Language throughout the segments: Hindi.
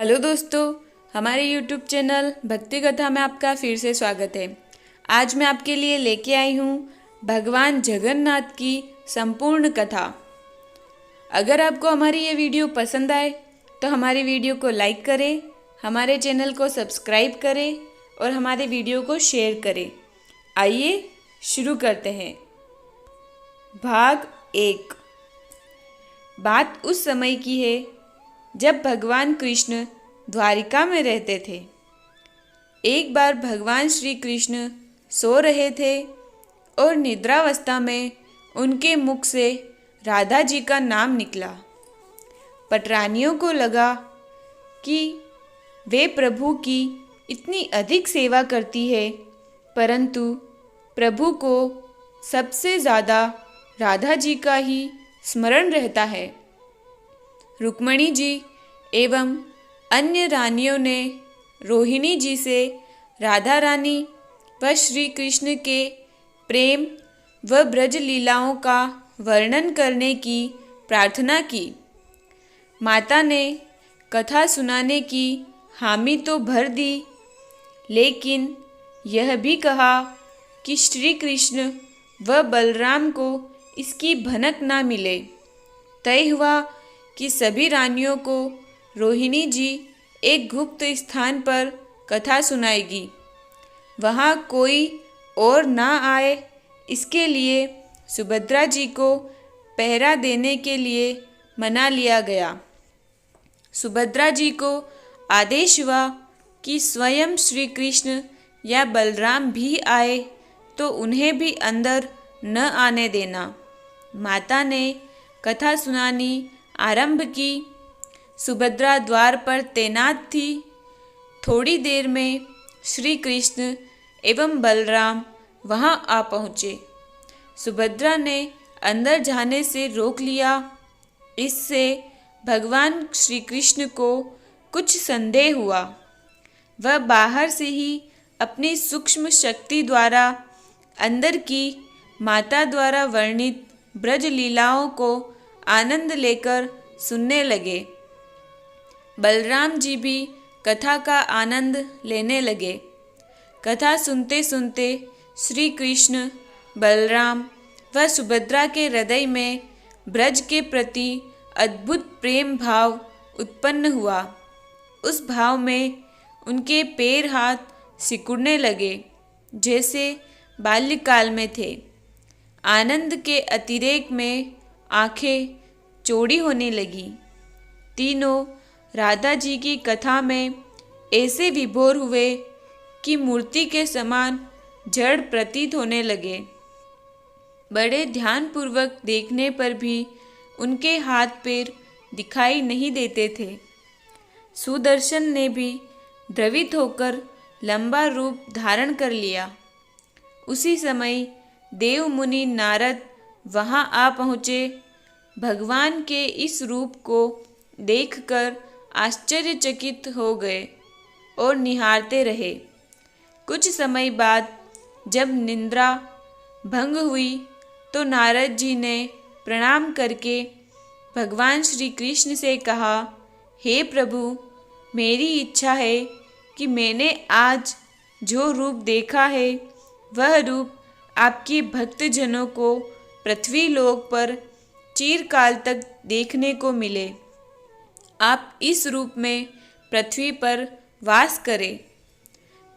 हेलो दोस्तों, हमारे यूट्यूब चैनल भक्ति कथा में आपका फिर से स्वागत है। आज मैं आपके लिए लेके आई हूँ भगवान जगन्नाथ की संपूर्ण कथा। अगर आपको हमारी ये वीडियो पसंद आए तो हमारी वीडियो को लाइक करें, हमारे चैनल को सब्सक्राइब करें और हमारे वीडियो को शेयर करें। आइए शुरू करते हैं। भाग 1। बात उस समय की है जब भगवान कृष्ण द्वारिका में रहते थे। एक बार भगवान श्री कृष्ण सो रहे थे और निद्रावस्था में उनके मुख से राधा जी का नाम निकला। पटरानियों को लगा कि वे प्रभु की इतनी अधिक सेवा करती है, परंतु प्रभु को सबसे ज़्यादा राधा जी का ही स्मरण रहता है। रुक्मणी जी एवं अन्य रानियों ने रोहिणी जी से राधा रानी व श्री कृष्ण के प्रेम व ब्रज लीलाओं का वर्णन करने की प्रार्थना की। माता ने कथा सुनाने की हामी तो भर दी, लेकिन यह भी कहा कि श्री कृष्ण व बलराम को इसकी भनक ना मिले। तय हुआ कि सभी रानियों को रोहिणी जी एक गुप्त स्थान पर कथा सुनाएगी। वहाँ कोई और ना आए, इसके लिए सुभद्रा जी को पहरा देने के लिए मना लिया गया। सुभद्रा जी को आदेश हुआ कि स्वयं श्री कृष्ण या बलराम भी आए तो उन्हें भी अंदर न आने देना। माता ने कथा सुनानी आरंभ की। सुभद्रा द्वार पर तैनात थी। थोड़ी देर में श्री कृष्ण एवं बलराम वहां आ पहुँचे। सुभद्रा ने अंदर जाने से रोक लिया। इससे भगवान श्री कृष्ण को कुछ संदेह हुआ। वह बाहर से ही अपनी सूक्ष्म शक्ति द्वारा अंदर की माता द्वारा वर्णित ब्रज लीलाओं को आनंद लेकर सुनने लगे। बलराम जी भी कथा का आनंद लेने लगे। कथा सुनते सुनते श्री कृष्ण, बलराम व सुभद्रा के हृदय में ब्रज के प्रति अद्भुत प्रेम भाव उत्पन्न हुआ। उस भाव में उनके पैर हाथ सिकुड़ने लगे, जैसे बाल्यकाल में थे। आनंद के अतिरेक में आंखें चौड़ी होने लगी। तीनों राधा जी की कथा में ऐसे विभोर हुए कि मूर्ति के समान जड़ प्रतीत होने लगे। बड़े ध्यानपूर्वक देखने पर भी उनके हाथ पैर दिखाई नहीं देते थे। सुदर्शन ने भी द्रवित होकर लंबा रूप धारण कर लिया। उसी समय देव मुनि नारद वहां आ पहुँचे। भगवान के इस रूप को देखकर आश्चर्यचकित हो गए और निहारते रहे। कुछ समय बाद जब निद्रा भंग हुई तो नारद जी ने प्रणाम करके भगवान श्री कृष्ण से कहा, हे प्रभु, मेरी इच्छा है कि मैंने आज जो रूप देखा है वह रूप आपके भक्तजनों को पृथ्वी लोक पर चिरकाल तक देखने को मिले। आप इस रूप में पृथ्वी पर वास करें।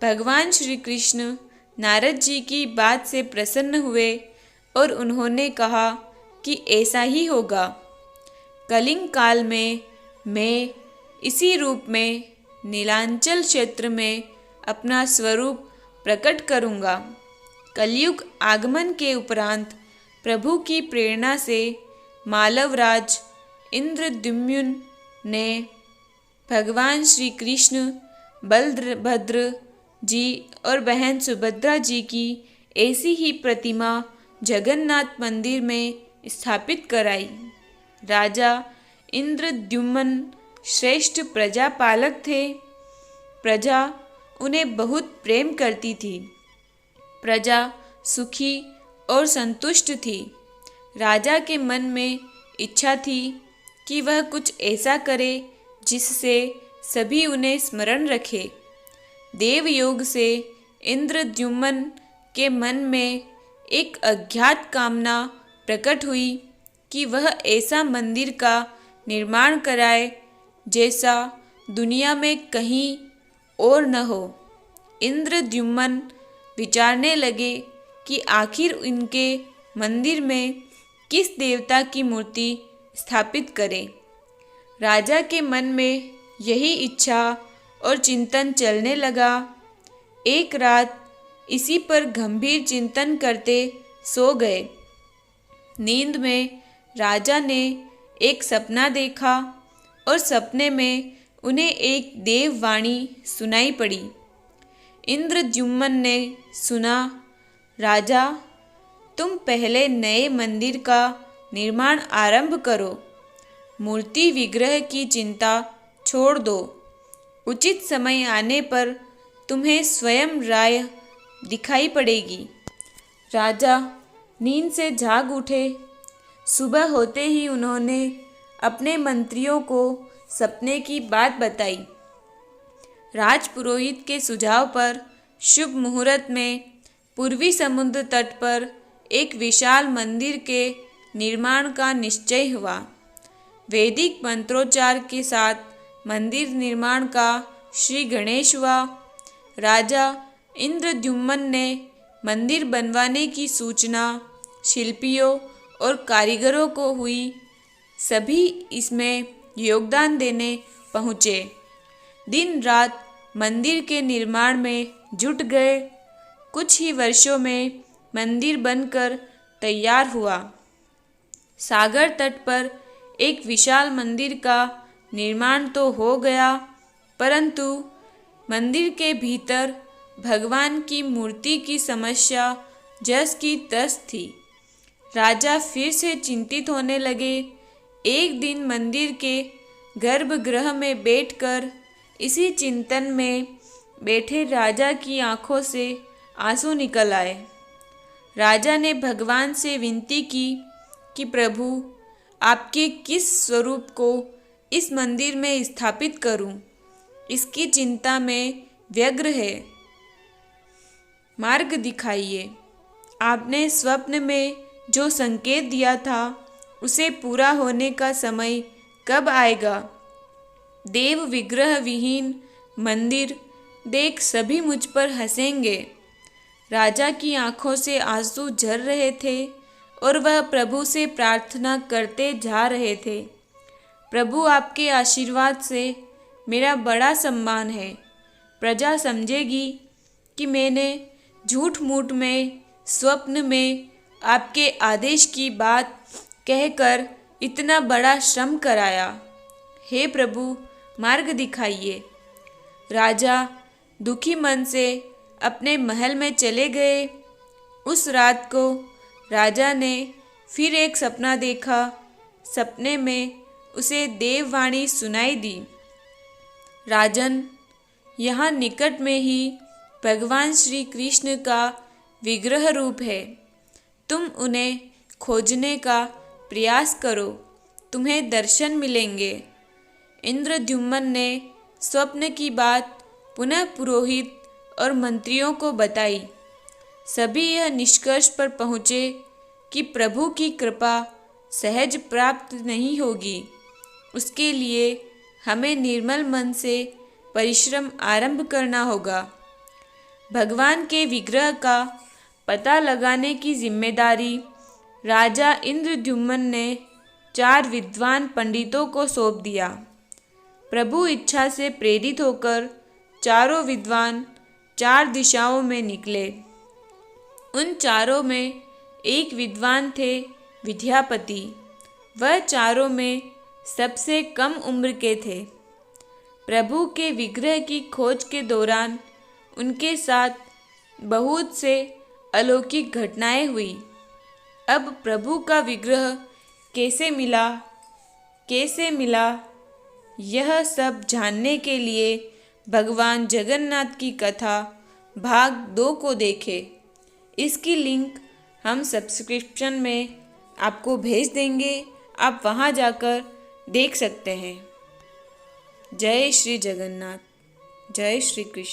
भगवान श्री कृष्ण नारद जी की बात से प्रसन्न हुए और उन्होंने कहा कि ऐसा ही होगा। कलिंग काल में मैं इसी रूप में नीलांचल क्षेत्र में अपना स्वरूप प्रकट करूँगा। कलयुग आगमन के उपरांत प्रभु की प्रेरणा से मालवराज इंद्रद्युम्न ने भगवान श्री कृष्ण, बलभद्र जी और बहन सुभद्रा जी की ऐसी ही प्रतिमा जगन्नाथ मंदिर में स्थापित कराई। राजा इंद्रद्युम्न श्रेष्ठ प्रजापालक थे। प्रजा उन्हें बहुत प्रेम करती थी। प्रजा सुखी और संतुष्ट थी। राजा के मन में इच्छा थी कि वह कुछ ऐसा करे जिससे सभी उन्हें स्मरण रखे। देवयोग से इंद्रद्युम्न के मन में एक अज्ञात कामना प्रकट हुई कि वह ऐसा मंदिर का निर्माण कराए जैसा दुनिया में कहीं और न हो। इंद्रद्युम्न विचारने लगे कि आखिर इनके मंदिर में किस देवता की मूर्ति स्थापित करें। राजा के मन में यही इच्छा और चिंतन चलने लगा। एक रात इसी पर गंभीर चिंतन करते सो गए। नींद में राजा ने एक सपना देखा और सपने में उन्हें एक देववाणी सुनाई पड़ी। इंद्रद्युम्न ने सुना, राजा, तुम पहले नए मंदिर का निर्माण आरंभ करो। मूर्ति विग्रह की चिंता छोड़ दो। उचित समय आने पर तुम्हें स्वयं राय दिखाई पड़ेगी। राजा नींद से जाग उठे। सुबह होते ही उन्होंने अपने मंत्रियों को सपने की बात बताई। राजपुरोहित के सुझाव पर शुभ मुहूर्त में पूर्वी समुद्र तट पर एक विशाल मंदिर के निर्माण का निश्चय हुआ। वैदिक मंत्रोच्चार के साथ मंदिर निर्माण का श्री गणेश हुआ। राजा इंद्रद्युम्न ने मंदिर बनवाने की सूचना शिल्पियों और कारीगरों को हुई। सभी इसमें योगदान देने पहुँचे। दिन रात मंदिर के निर्माण में जुट गए। कुछ ही वर्षों में मंदिर बनकर तैयार हुआ। सागर तट पर एक विशाल मंदिर का निर्माण तो हो गया, परंतु मंदिर के भीतर भगवान की मूर्ति की समस्या जस की तस थी। राजा फिर से चिंतित होने लगे। एक दिन मंदिर के गर्भगृह में बैठकर इसी चिंतन में बैठे राजा की आंखों से आंसू निकल आए। राजा ने भगवान से विनती की कि प्रभु, आपके किस स्वरूप को इस मंदिर में स्थापित करूं? इसकी चिंता में व्यग्र है। मार्ग दिखाइए। आपने स्वप्न में जो संकेत दिया था उसे पूरा होने का समय कब आएगा? देव विग्रह विहीन मंदिर देख सभी मुझ पर हंसेंगे। राजा की आंखों से आंसू झर रहे थे और वह प्रभु से प्रार्थना करते जा रहे थे। प्रभु, आपके आशीर्वाद से मेरा बड़ा सम्मान है। प्रजा समझेगी कि मैंने झूठ मूठ में स्वप्न में आपके आदेश की बात कहकर इतना बड़ा श्रम कराया। हे प्रभु, मार्ग दिखाइए। राजा दुखी मन से अपने महल में चले गए। उस रात को राजा ने फिर एक सपना देखा। सपने में उसे देववाणी सुनाई दी, राजन, यहाँ निकट में ही भगवान श्री कृष्ण का विग्रह रूप है। तुम उन्हें खोजने का प्रयास करो, तुम्हें दर्शन मिलेंगे। इंद्रद्युम्न ने स्वप्न की बात पुनः पुरोहित और मंत्रियों को बताई। सभी यह निष्कर्ष पर पहुँचे कि प्रभु की कृपा सहज प्राप्त नहीं होगी। उसके लिए हमें निर्मल मन से परिश्रम आरंभ करना होगा। भगवान के विग्रह का पता लगाने की जिम्मेदारी राजा इंद्रद्युम्न ने 4 विद्वान पंडितों को सौंप दिया। प्रभु इच्छा से प्रेरित होकर चारों विद्वान 4 दिशाओं में निकले। उन चारों में एक विद्वान थे विद्यापति। वह चारों में सबसे कम उम्र के थे। प्रभु के विग्रह की खोज के दौरान उनके साथ बहुत से अलौकिक घटनाएं हुई। अब प्रभु का विग्रह कैसे मिला, यह सब जानने के लिए भगवान जगन्नाथ की कथा भाग 2 को देखें। इसकी लिंक हम सब्सक्रिप्शन में आपको भेज देंगे, आप वहां जाकर देख सकते हैं। जय श्री जगन्नाथ। जय श्री कृष्ण।